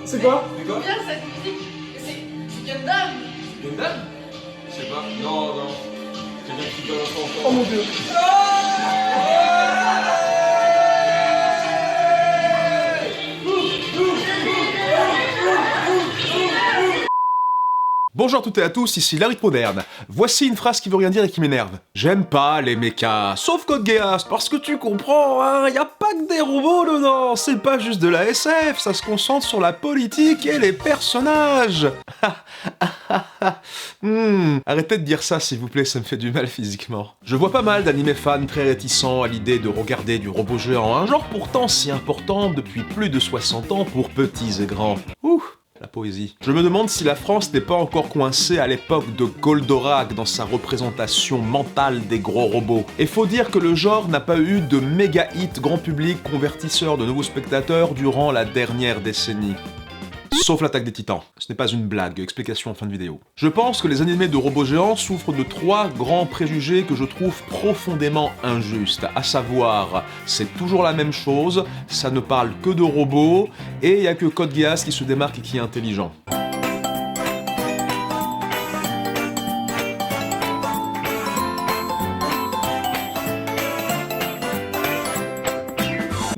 C'est quoi? D'où vient cette musique? C'est Gundam? Gundam? Je sais pas. Non, non. Quelqu'un qui doit l'entendre. Oh mon dieu. Bonjour à toutes et à tous, ici Larry Moderne. Voici une phrase qui veut rien dire et qui m'énerve. J'aime pas les mechas, sauf Code Geass, parce que tu comprends, hein, y a pas que des robots dedans, c'est pas juste de la SF, ça se concentre sur la politique et les personnages. Arrêtez de dire ça s'il vous plaît, ça me fait du mal physiquement. Je vois pas mal d'animés fans très réticents à l'idée de regarder du robot géant, un genre pourtant si important depuis plus de 60 ans pour petits et grands. Ouh. La poésie. Je me demande si la France n'est pas encore coincée à l'époque de Goldorak dans sa représentation mentale des gros robots. Et faut dire que le genre n'a pas eu de méga hit grand public convertisseur de nouveaux spectateurs durant la dernière décennie. Sauf l'Attaque des Titans. Ce n'est pas une blague, explication en fin de vidéo. Je pense que les animés de robots géants souffrent de 3 grands préjugés que je trouve profondément injustes, à savoir, c'est toujours la même chose, ça ne parle que de robots, et il n'y a que Code Geass qui se démarque et qui est intelligent.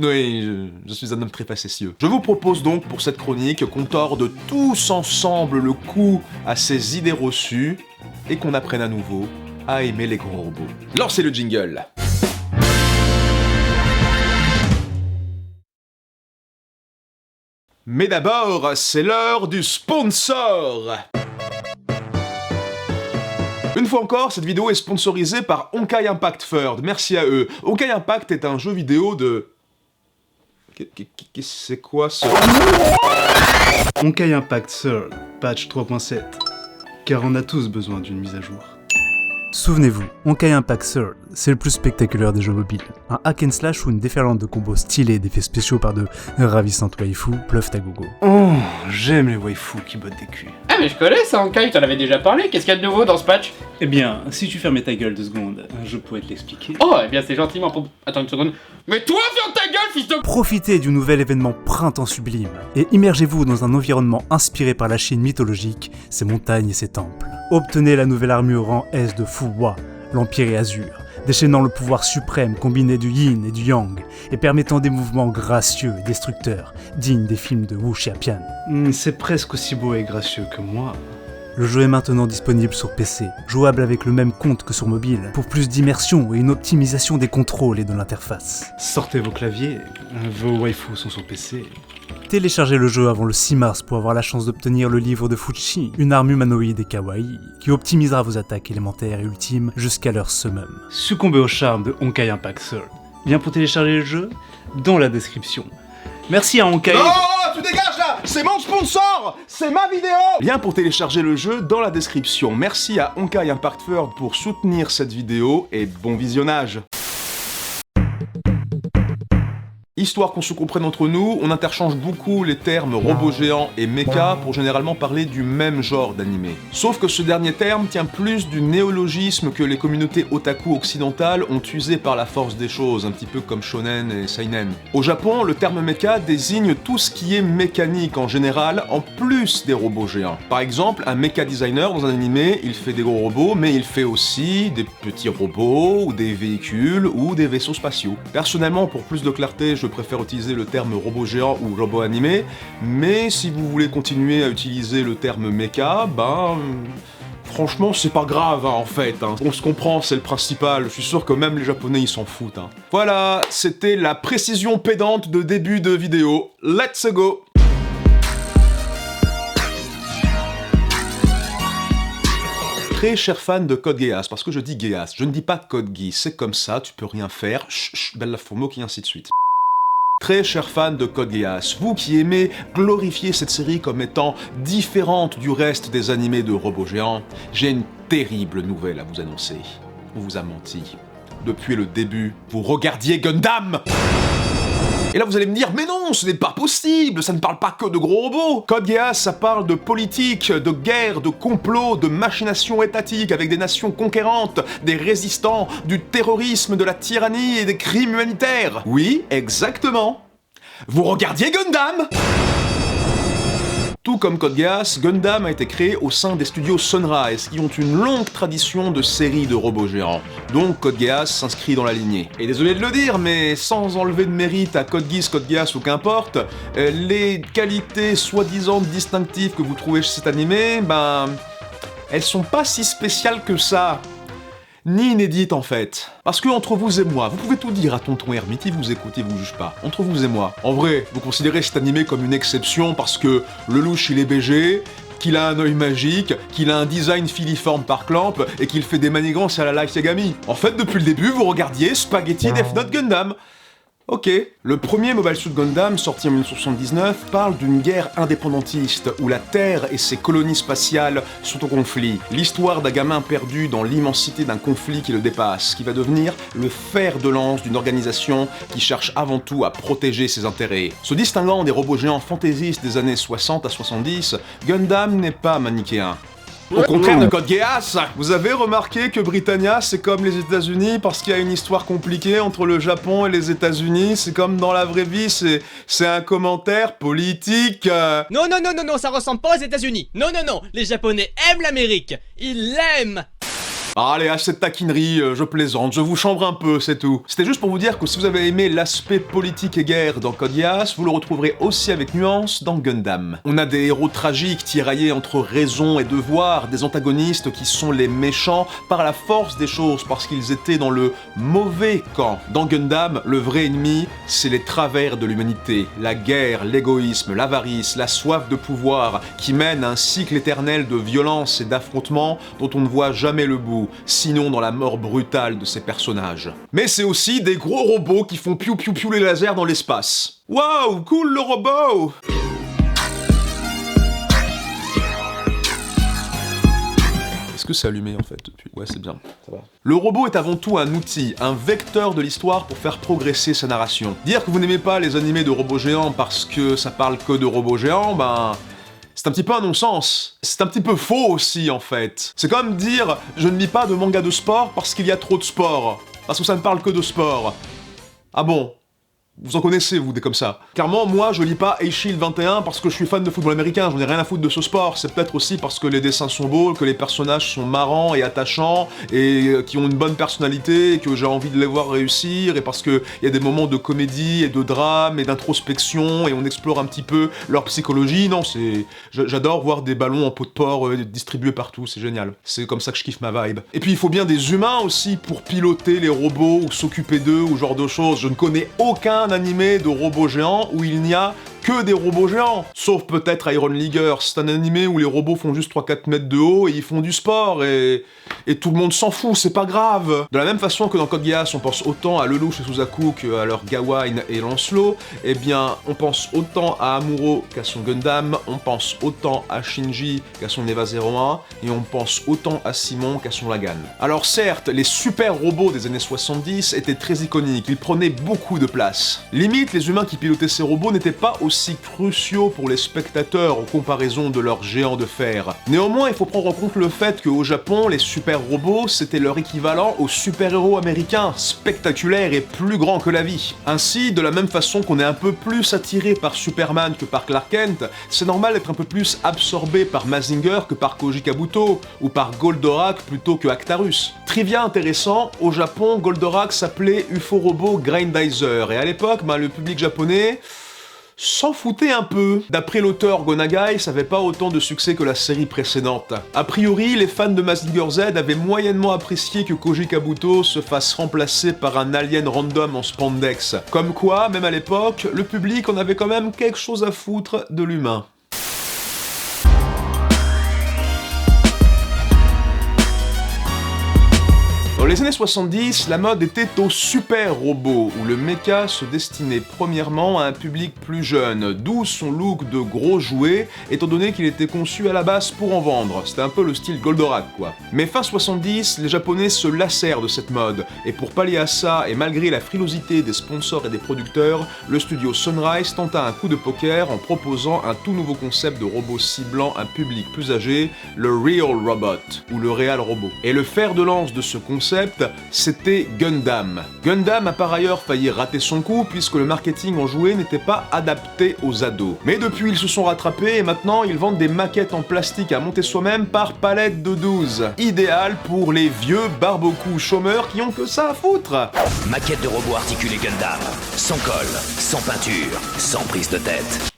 Oui, je suis un homme très facétieux. Je vous propose donc pour cette chronique qu'on torde tous ensemble le cou à ces idées reçues et qu'on apprenne à nouveau à aimer les gros robots. Lancez le jingle. Mais d'abord, c'est l'heure du sponsor. Une fois encore, cette vidéo est sponsorisée par Honkai Impact Third, merci à eux. Honkai Impact est un jeu vidéo de... C'est quoi ce... Honkai Impact Third, patch 3.7, car on a tous besoin d'une mise à jour. Souvenez-vous, Honkai Impact Third, c'est le plus spectaculaire des jeux mobiles. Un hack and slash où une déferlante de combos stylés et d'effets spéciaux par de ravissantes waifus pleuvent à gogo. Oh, j'aime les waifus qui bottent des culs. Ah mais je connais ça Honkai, je t'en avais déjà parlé, qu'est-ce qu'il y a de nouveau dans ce patch? Eh bien, si tu fermais ta gueule 2 secondes, je pourrais te l'expliquer. Oh, eh bien c'est gentiment pour... Attends une seconde. Mais toi ferme ta gueule fils de... Profitez du nouvel événement Printemps Sublime et immergez-vous dans un environnement inspiré par la Chine mythologique, ses montagnes et ses temples. Obtenez la nouvelle armure rang S de Fuwa, l'Empire est azur, déchaînant le pouvoir suprême combiné du yin et du yang, et permettant des mouvements gracieux et destructeurs, dignes des films de Wu Xiaopian. C'est presque aussi beau et gracieux que moi. Le jeu est maintenant disponible sur PC, jouable avec le même compte que sur mobile, pour plus d'immersion et une optimisation des contrôles et de l'interface. Sortez vos claviers, vos waifus sont sur PC. Téléchargez le jeu avant le 6 mars pour avoir la chance d'obtenir le livre de Fuchi, une arme humanoïde et kawaii, qui optimisera vos attaques élémentaires et ultimes jusqu'à leur summum. Succombez au charme de Honkai Impact Third. Lien pour télécharger le jeu dans la description. Merci à Honkai... Non, tu dégages là! C'est mon sponsor! C'est ma vidéo! Lien pour télécharger le jeu dans la description. Merci à Honkai Impact Third pour soutenir cette vidéo et bon visionnage. Histoire qu'on se comprenne entre nous, on interchange beaucoup les termes robot géant et mecha pour généralement parler du même genre d'animé. Sauf que ce dernier terme tient plus du néologisme que les communautés otaku occidentales ont usé par la force des choses, un petit peu comme shonen et seinen. Au Japon, le terme mecha désigne tout ce qui est mécanique en général, en plus des robots géants. Par exemple, un mecha designer dans un animé, il fait des gros robots, mais il fait aussi des petits robots, ou des véhicules, ou des vaisseaux spatiaux. Personnellement, pour plus de clarté, je préfère utiliser le terme robot géant ou robot animé, mais si vous voulez continuer à utiliser le terme mecha, franchement c'est pas grave en fait, on se comprend, c'est le principal, je suis sûr que même les japonais ils s'en foutent. Voilà, c'était la précision pédante de début de vidéo, let's go! Très cher fan de Code Geass, parce que je dis Geass, je ne dis pas Code Geass, c'est comme ça, tu peux rien faire, chut, belle la fourmeau qui ainsi de suite. Très cher fan de Code Geass, vous qui aimez glorifier cette série comme étant différente du reste des animés de robots géants, j'ai une terrible nouvelle à vous annoncer. On vous a menti. Depuis le début, vous regardiez Gundam! Et là vous allez me dire, mais non, ce n'est pas possible, ça ne parle pas que de gros robots. Code Geass, ça parle de politique, de guerre, de complot, de machination étatique avec des nations conquérantes, des résistants, du terrorisme, de la tyrannie et des crimes humanitaires. Oui, exactement. Vous regardiez Gundam ? Tout comme Code Geass, Gundam a été créé au sein des studios Sunrise, qui ont une longue tradition de séries de robots géants. Donc Code Geass s'inscrit dans la lignée. Et désolé de le dire, mais sans enlever de mérite à Code Geass, Code Geass ou qu'importe, les qualités soi-disant distinctives que vous trouvez chez cet animé, elles sont pas si spéciales que ça. Ni inédites en fait. Parce que entre vous et moi, vous pouvez tout dire à tonton Hermite, il vous écoute, il vous juge pas. Entre vous et moi. En vrai, vous considérez cet animé comme une exception parce que le louche il est BG, qu'il a un œil magique, qu'il a un design filiforme par clamp et qu'il fait des manigances à la Light Yagami. En fait, depuis le début, vous regardiez Spaghetti Death Note Gundam. Ok. Le premier Mobile Suit Gundam, sorti en 1979, parle d'une guerre indépendantiste où la Terre et ses colonies spatiales sont au conflit. L'histoire d'un gamin perdu dans l'immensité d'un conflit qui le dépasse, qui va devenir le fer de lance d'une organisation qui cherche avant tout à protéger ses intérêts. Se distinguant des robots géants fantaisistes des années 60 à 70, Gundam n'est pas manichéen. Au contraire de Code Geass, vous avez remarqué que Britannia c'est comme les États-Unis parce qu'il y a une histoire compliquée entre le Japon et les États-Unis, c'est comme dans la vraie vie, c'est un commentaire politique. Non, ça ressemble pas aux États-Unis. Non, les Japonais aiment l'Amérique. Ils l'aiment. Allez, assez de taquinerie, je plaisante, je vous chambre un peu, c'est tout. C'était juste pour vous dire que si vous avez aimé l'aspect politique et guerre dans Code Geass, vous le retrouverez aussi avec nuance dans Gundam. On a des héros tragiques tiraillés entre raison et devoir, des antagonistes qui sont les méchants par la force des choses, parce qu'ils étaient dans le mauvais camp. Dans Gundam, le vrai ennemi, c'est les travers de l'humanité, la guerre, l'égoïsme, l'avarice, la soif de pouvoir, qui mènent à un cycle éternel de violence et d'affrontements dont on ne voit jamais le bout. Sinon dans la mort brutale de ces personnages. Mais c'est aussi des gros robots qui font piou piou piou les lasers dans l'espace. Waouh, cool le robot! Est-ce que c'est allumé en fait depuis? Ouais, c'est bien, ça va. Le robot est avant tout un outil, un vecteur de l'histoire pour faire progresser sa narration. Dire que vous n'aimez pas les animés de robots géants parce que ça parle que de robots géants, c'est un petit peu un non-sens. C'est un petit peu faux aussi, en fait. C'est comme dire « je ne lis pas de manga de sport parce qu'il y a trop de sport. Parce que ça ne parle que de sport. » Ah bon? Vous en connaissez, vous, des comme ça. Clairement, moi, je lis pas A-Shield 21 parce que je suis fan de football américain, j'en ai rien à foutre de ce sport. C'est peut-être aussi parce que les dessins sont beaux, que les personnages sont marrants et attachants, et qui ont une bonne personnalité, et que j'ai envie de les voir réussir, et parce qu'il y a des moments de comédie, et de drame, et d'introspection, et on explore un petit peu leur psychologie. Non, c'est... J'adore voir des ballons en pot de porc distribués partout, c'est génial. C'est comme ça que je kiffe ma vibe. Et puis, il faut bien des humains aussi pour piloter les robots, ou s'occuper d'eux, ou ce genre de choses. Je ne connais aucun animé de robots géants où il n'y a que des robots géants. Sauf peut-être Iron Leaguer, c'est un animé où les robots font juste 3-4 mètres de haut et ils font du sport et tout le monde s'en fout, c'est pas grave. De la même façon que dans Code Geass, on pense autant à Lelouch et Suzaku qu'à leur Gawain et Lancelot, eh bien, on pense autant à Amuro qu'à son Gundam, on pense autant à Shinji qu'à son Eva 01, et on pense autant à Simon qu'à son Lagan. Alors certes, les super robots des années 70 étaient très iconiques, ils prenaient beaucoup de place. Limite, les humains qui pilotaient ces robots n'étaient pas aussi cruciaux pour les spectateurs en comparaison de leurs géants de fer. Néanmoins, il faut prendre en compte le fait qu'au Japon, les super robots, c'était leur équivalent aux super-héros américains, spectaculaires et plus grands que la vie. Ainsi, de la même façon qu'on est un peu plus attiré par Superman que par Clark Kent, c'est normal d'être un peu plus absorbé par Mazinger que par Koji Kabuto, ou par Goldorak plutôt que Actarus. Trivia intéressant, au Japon, Goldorak s'appelait Ufo-Robot Grindizer, et à l'époque, le public japonais s'en foutait un peu. D'après l'auteur Gonagai, ça avait pas autant de succès que la série précédente. A priori, les fans de Mazinger Z avaient moyennement apprécié que Koji Kabuto se fasse remplacer par un alien random en spandex. Comme quoi, même à l'époque, le public en avait quand même quelque chose à foutre de l'humain. Dans les années 70, la mode était au super robot, où le mecha se destinait premièrement à un public plus jeune, d'où son look de gros jouet, étant donné qu'il était conçu à la base pour en vendre. C'était un peu le style Goldorak, quoi. Mais fin 70, les Japonais se lassèrent de cette mode, et pour pallier à ça, et malgré la frilosité des sponsors et des producteurs, le studio Sunrise tenta un coup de poker en proposant un tout nouveau concept de robot ciblant un public plus âgé, le Real Robot, ou le Real Robot. Et le fer de lance de ce concept, concept, c'était Gundam. Gundam a par ailleurs failli rater son coup puisque le marketing en jouet n'était pas adapté aux ados. Mais depuis ils se sont rattrapés et maintenant ils vendent des maquettes en plastique à monter soi-même par palette de 12. Idéal pour les vieux barbecue chômeurs qui ont que ça à foutre. Maquette de robot articulé Gundam. Sans colle, sans peinture, sans prise de tête.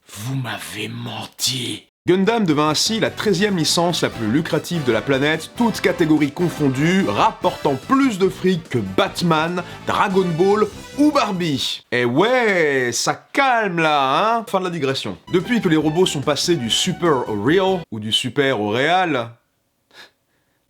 Vous m'avez menti. Gundam devint ainsi la 13e licence la plus lucrative de la planète, toutes catégories confondues, rapportant plus de fric que Batman, Dragon Ball ou Barbie. Et ouais, ça calme là, hein. Fin de la digression. Depuis que les robots sont passés du super au real, ou du super au réal...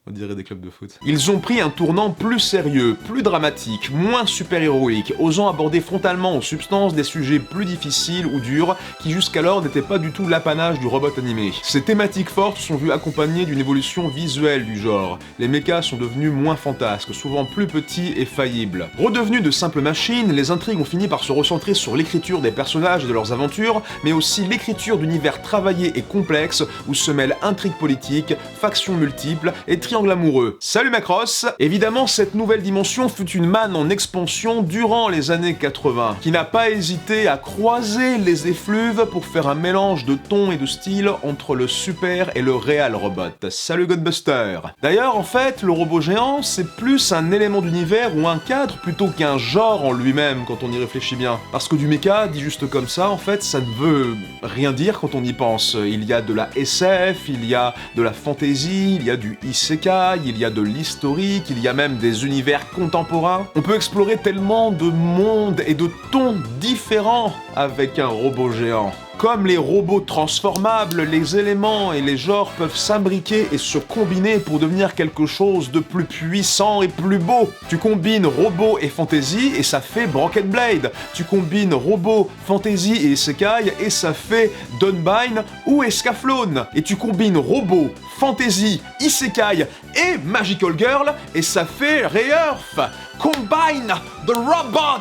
On dirait des clubs de foot. Ils ont pris un tournant plus sérieux, plus dramatique, moins super-héroïque, osant aborder frontalement aux substances des sujets plus difficiles ou durs qui jusqu'alors n'étaient pas du tout l'apanage du robot animé. Ces thématiques fortes sont vues accompagnées d'une évolution visuelle du genre. Les mechas sont devenus moins fantasques, souvent plus petits et faillibles. Redevenus de simples machines, les intrigues ont fini par se recentrer sur l'écriture des personnages et de leurs aventures, mais aussi l'écriture d'univers travaillés et complexes où se mêlent intrigues politiques, factions multiples et triangles amoureux. Salut Macross! Évidemment, cette nouvelle dimension fut une manne en expansion durant les années 80, qui n'a pas hésité à croiser les effluves pour faire un mélange de ton et de style entre le super et le réal robot. Salut Godbuster! D'ailleurs, en fait, le robot géant, c'est plus un élément d'univers ou un cadre plutôt qu'un genre en lui-même quand on y réfléchit bien. Parce que du mecha, dit juste comme ça, en fait, ça ne veut rien dire quand on y pense. Il y a de la SF, il y a de la fantasy, il y a du isekai, il y a de l'historique, il y a même des univers contemporains. On peut explorer tellement de mondes et de tons différents avec un robot géant. Comme les robots transformables, les éléments et les genres peuvent s'imbriquer et se combiner pour devenir quelque chose de plus puissant et plus beau. Tu combines robot et fantasy et ça fait Broken Blade. Tu combines robot, fantasy et isekai et ça fait Dunbine ou Escaflowne. Et tu combines robot, fantasy, isekai et Magical Girl et ça fait Re-Earth. Combine the robot,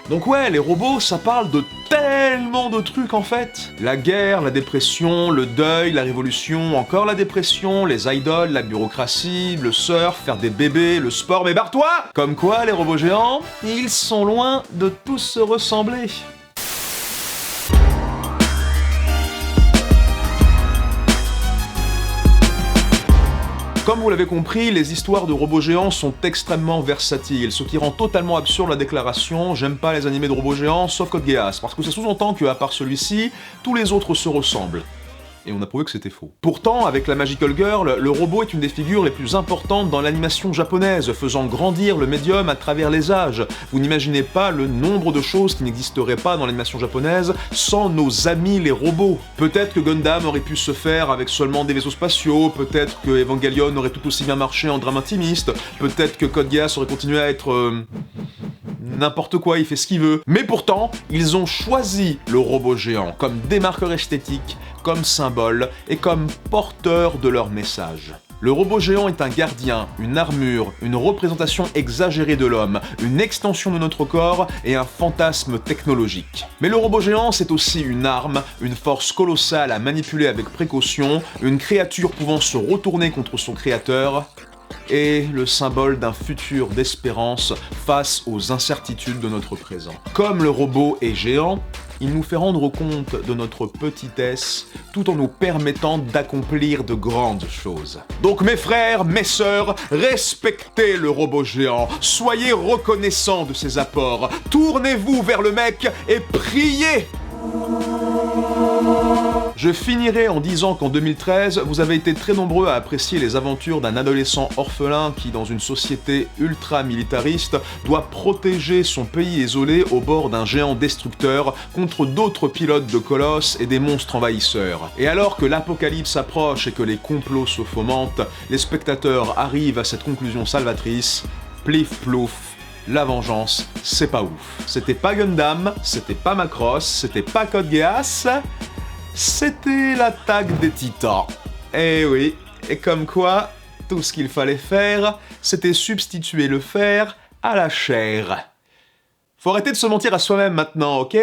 donc ouais, les robots, ça parle de tellement de trucs en fait. La guerre, la dépression, le deuil, la révolution, encore la dépression, les idoles, la bureaucratie, le surf, faire des bébés, le sport, mais barre-toi! Comme quoi, les robots géants, ils sont loin de tous se ressembler. Comme vous l'avez compris, les histoires de robots géants sont extrêmement versatiles, ce qui rend totalement absurde la déclaration « J'aime pas les animés de robots géants, sauf Code Geass », parce que ça sous-entend qu'à part celui-ci, tous les autres se ressemblent. Et on a prouvé que c'était faux. Pourtant, avec la Magical Girl, le robot est une des figures les plus importantes dans l'animation japonaise, faisant grandir le médium à travers les âges. Vous n'imaginez pas le nombre de choses qui n'existeraient pas dans l'animation japonaise sans nos amis les robots. Peut-être que Gundam aurait pu se faire avec seulement des vaisseaux spatiaux, peut-être que Evangelion aurait tout aussi bien marché en drame intimiste, peut-être que Code Geass aurait continué à être... n'importe quoi, il fait ce qu'il veut. Mais pourtant, ils ont choisi le robot géant comme démarqueur esthétique, comme symbole et comme porteur de leur message. Le robot géant est un gardien, une armure, une représentation exagérée de l'homme, une extension de notre corps et un fantasme technologique. Mais le robot géant, c'est aussi une arme, une force colossale à manipuler avec précaution, une créature pouvant se retourner contre son créateur, et le symbole d'un futur d'espérance face aux incertitudes de notre présent. Comme le robot est géant, il nous fait rendre compte de notre petitesse tout en nous permettant d'accomplir de grandes choses. Donc mes frères, mes sœurs, respectez le robot géant, soyez reconnaissants de ses apports, tournez-vous vers le mec et priez! Je finirai en disant qu'en 2013, vous avez été très nombreux à apprécier les aventures d'un adolescent orphelin qui, dans une société ultra-militariste, doit protéger son pays isolé au bord d'un géant destructeur contre d'autres pilotes de colosses et des monstres envahisseurs. Et alors que l'apocalypse approche et que les complots se fomentent, les spectateurs arrivent à cette conclusion salvatrice, plif plouf, la vengeance, c'est pas ouf. C'était pas Gundam, c'était pas Macross, c'était pas Code Geass, c'était l'attaque des titans. Eh oui, et comme quoi, tout ce qu'il fallait faire, c'était substituer le fer à la chair. Faut arrêter de se mentir à soi-même maintenant, ok ?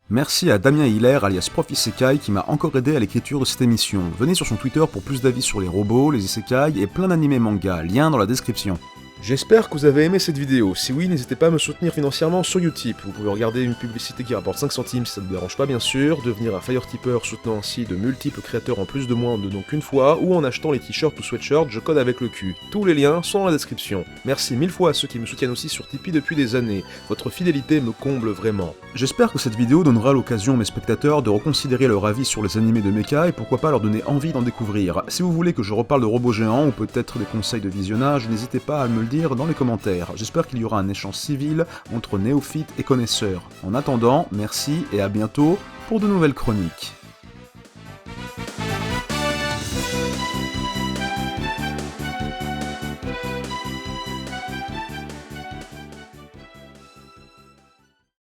Merci à Damien Hiller alias Prof Isekai qui m'a encore aidé à l'écriture de cette émission. Venez sur son Twitter pour plus d'avis sur les robots, les isekai et plein d'animés manga, lien dans la description. J'espère que vous avez aimé cette vidéo. Si oui, n'hésitez pas à me soutenir financièrement sur Utip. Vous pouvez regarder une publicité qui rapporte 5 centimes si ça ne vous dérange pas bien sûr, devenir un Fire Tipper soutenant ainsi de multiples créateurs en plus de moi en ne donnant qu'une fois, ou en achetant les t-shirts ou sweatshirts, je code avec le cul. Tous les liens sont dans la description. Merci 1000 fois à ceux qui me soutiennent aussi sur Tipeee depuis des années. Votre fidélité me comble vraiment. J'espère que cette vidéo donnera l'occasion à mes spectateurs de reconsidérer leur avis sur les animés de mecha et pourquoi pas leur donner envie d'en découvrir. Si vous voulez que je reparle de robots géants ou peut-être des conseils de visionnage, n'hésitez pas à me le dire dans les commentaires. J'espère qu'il y aura un échange civil entre néophytes et connaisseurs. En attendant, merci et à bientôt pour de nouvelles chroniques.